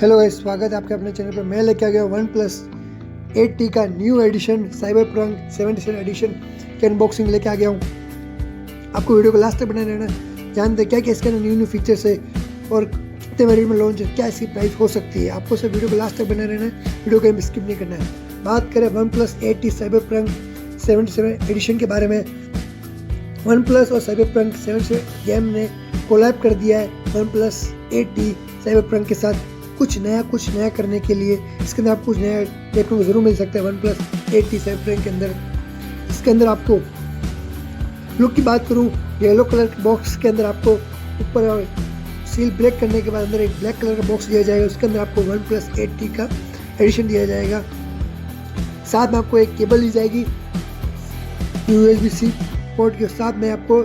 Hello guys, स्वागत है आपके अपने चैनल पर। मैं लेके आ गया वन प्लस 8T का न्यू एडिशन साइबरपंक 77 एडिशन की अनबॉक्सिंग लेके आ गया हूँ। आपको वीडियो को लास्ट तक बने रहना, जानते क्या क्या इसके अंदर न्यू फीचर्स है और कितने वेरिएंट में लॉन्च है, क्या इसकी प्राइस हो सकती है। आपको सिर्फ वीडियो को लास्ट तक बने रहना है, वीडियो को स्किप नहीं करना है। बात करें one plus 8T cyberpunk 77 addition के बारे में, वन प्लस और साइबरपंक 77 गेम ने कोलैब कर दिया है वन प्लस 8T साइबरपंक के साथ। कुछ नया करने के लिए इसके अंदर आपको कुछ नया देखने को जरूर मिल सकता है वन प्लस 8T साइबरपंक के अंदर। इसके अंदर आपको लुक की बात करूं, येलो कलर के बॉक्स के अंदर आपको ऊपर सील ब्रेक करने के बाद अंदर एक ब्लैक कलर का बॉक्स दिया जाएगा। उसके अंदर आपको वन प्लस 8T का एडिशन दिया जाएगा। साथ में आपको एक केबल दी जाएगी USB-C पोर्ट के साथ में। आपको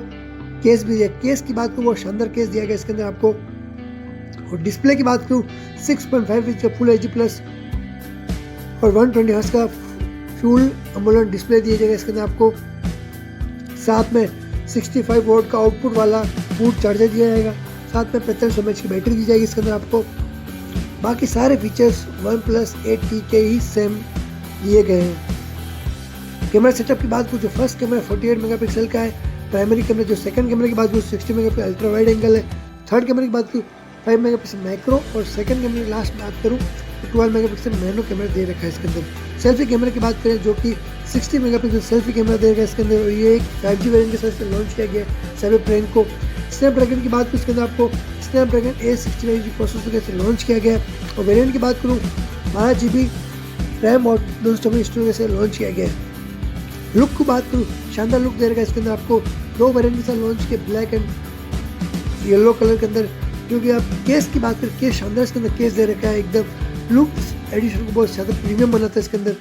केस भी दिया, केस की बात करूँ वो शानदार केस दिया गया इसके अंदर आपको। और डिस्प्ले की बात करूँ 6.5 इंच का फुल HD प्लस और 120 हर्ट्ज का फुल एमोलेड डिस्प्ले दिया जाएगा इसके अंदर आपको। साथ में 65 वोल्ट का आउटपुट वाला बूट चार्जर दिया जाएगा। साथ में 4500 mAh की बैटरी दी जाएगी इसके अंदर आपको। बाकी सारे फीचर्स वन प्लस 8T के ही सेम दिए गए हैं। कैमरा सेटअप की बात करूँ, जो फर्स्ट कैमरा 48 मेगापिक्सल का है प्राइमरी कैमरा, जो सेकंड कैमरे की बात करूँ 60 मेगापिक्सल अल्ट्रा वाइड एंगल है। थर्ड कैमरे की बात करूँ 5 मेगापिक्सल मैक्रो और सेकंड कैमरे की लास्ट बात करूँ तो 12 मेगापिक्सल नैनो कैमरा दे रखा है इसके अंदर। सेल्फी कैमरे की बात करें जो कि 60 मेगापिक्सल सेल्फी कैमरा दे रखा है इसके अंदर और ये एक 5G वेरिएंट के साथ लॉन्च किया गया है साइबरपंक को। स्नैपड्रैगन की बात करूँ इसके अंदर आपको स्नैपड्रैगन A69 प्रोसेसर से लॉन्च किया गया है। और वेरिएंट की बात करूँ 12GB रैम और 256 स्टोरेज से लॉन्च किया गया है। लुक की बात करूँ, शानदार लुक दे रखा है इसके अंदर आपको। दो वेरिएंट के साथ लॉन्च किया, ब्लैक एंड येलो कलर के अंदर। क्योंकि आप केस की बात करें, केस शानदार इसके अंदर केस दे रखा है एकदम। लुक एडिशन को बहुत ज़्यादा प्रीमियम बनाता है इसके अंदर।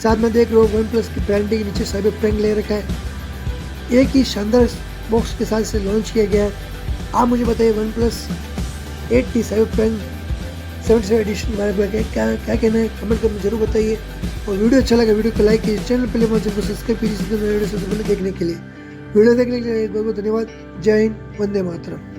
साथ में देख रहे हो वन प्लस की ब्रांडिंग के नीचे साइबरपंक ले रखा है। एक ही शानदार बॉक्स के साथ इसे लॉन्च किया गया है। आप मुझे बताइए one plus 8T cyberpunk 77 addition के बारे में क्या कहना है, कमेंट करके जरूर बताइए। और वीडियो अच्छा लगा वीडियो को लाइक कीजिए, चैनल पहले चैनल को सब्सक्राइब कीजिए वीडियो सबसे पहले देखने के लिए। वीडियो देखने के लिए बहुत बहुत धन्यवाद। जय हिंद, वंदे मातरम।